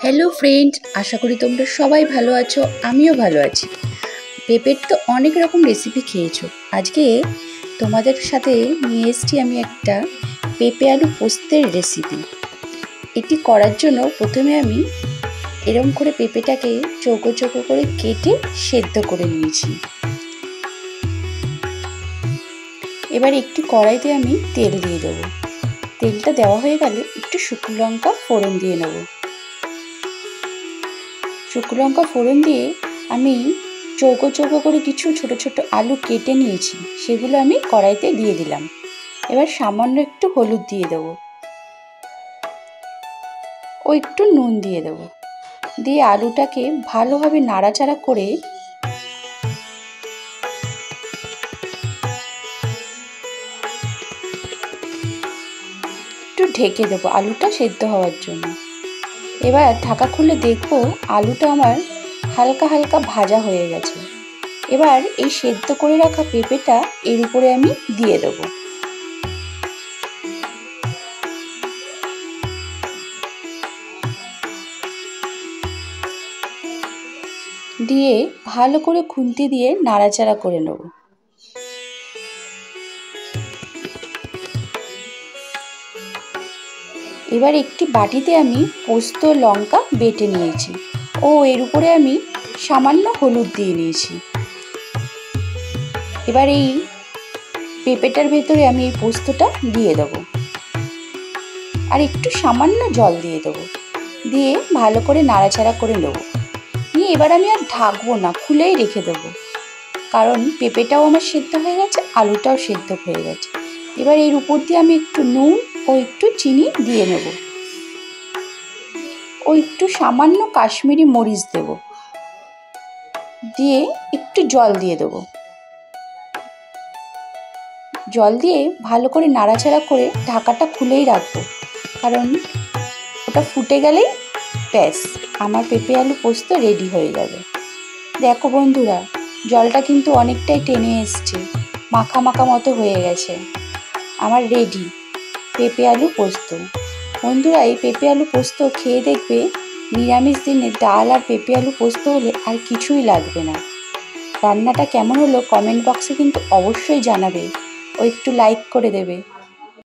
Hello friend, আশা করি তোমরা সবাই ভালো আছো। আমিও ভালো আছি। পেঁপের তো অনেক রকম রেসিপি খেয়েছো। আজকে তোমাদের সাথে নিয়ে এসেছি আমি একটা পেঁপে আলু পোস্তের রেসিপি। এটি করার জন্য প্রথমে আমি এরকম করে পেঁপেটাকে চৌকো চৌকো করে কেটে সেদ্ধ করে নিয়েছি। এবার একটি কড়াইতে আমি তেল দিয়ে দেবো। তেলটা দেওয়া হয়ে গেলে একটু শুকনো লঙ্কা ফোড়ন দিয়ে নেবো। শুকনো লঙ্কা ফোড়ন দিয়ে আমি চৌকো চৌকো করে কিছু ছোট ছোট আলু কেটে নিয়েছি, সেগুলো আমি কড়াইতে দিয়ে দিলাম। এবার সামান্য একটু হলুদ দিয়ে দেবো ও একটু নুন দিয়ে দেবো। দিয়ে আলুটাকে ভালোভাবে নাড়াচাড়া করে একটু ঢেকে দেবো আলুটা সেদ্ধ হওয়ার জন্য। এবার ঢাকা খুলে দেখবো আলুটা আমার হালকা হালকা ভাজা হয়ে গেছে। এবার এই সেদ্ধ করে রাখা পেঁপেটা এর উপরে আমি দিয়ে দেবো। দিয়ে ভালো করে খুন্তি দিয়ে নাড়াচাড়া করে নেব। এবার একটি বাটিতে আমি পোস্ত লঙ্কা বেটে নিয়েছি ও এর উপরে আমি সামান্য হলুদ দিয়ে নিয়েছি। এবার এই পেঁপেটার ভেতরে আমি এই পোস্তটা দিয়ে দেব আর একটু সামান্য জল দিয়ে দেবো। দিয়ে ভালো করে নাড়াচাড়া করে নেব। নিয়ে এবার আমি আর ঢাকবো না, খুলেই রেখে দেবো, কারণ পেঁপেটাও আমার সেদ্ধ হয়ে গেছে, আলুটাও সেদ্ধ হয়ে গেছে। এবার এর উপর দিয়ে আমি একটু নুন ও একটু চিনি দিয়ে নেব ও একটু সামান্য কাশ্মীরি মরিচ দেব। দিয়ে একটু জল দিয়ে দেবো। জল দিয়ে ভালো করে নাড়াচাড়া করে ঢাকাটা খুলেই রাখবো, কারণ ওটা ফুটে গেলেই ব্যাস আমার পেঁপে আলু পোস্ত রেডি হয়ে যাবে। দেখো বন্ধুরা, জলটা কিন্তু অনেকটাই টেনে এসছে, মাখা মাখা মতো হয়ে গেছে। আমার রেডি পেঁপে আলু পোস্ত। বন্ধুরা, এই পেঁপে আলু পোস্ত খেয়ে দেখবে নিরামিষ দিনে ডাল আর পেঁপে আলু পোস্ত হলে আর কিছুই লাগবে না। রান্নাটা কেমন হলো কমেন্ট বক্সে কিন্তু অবশ্যই জানাবে ও একটু লাইক করে দেবে।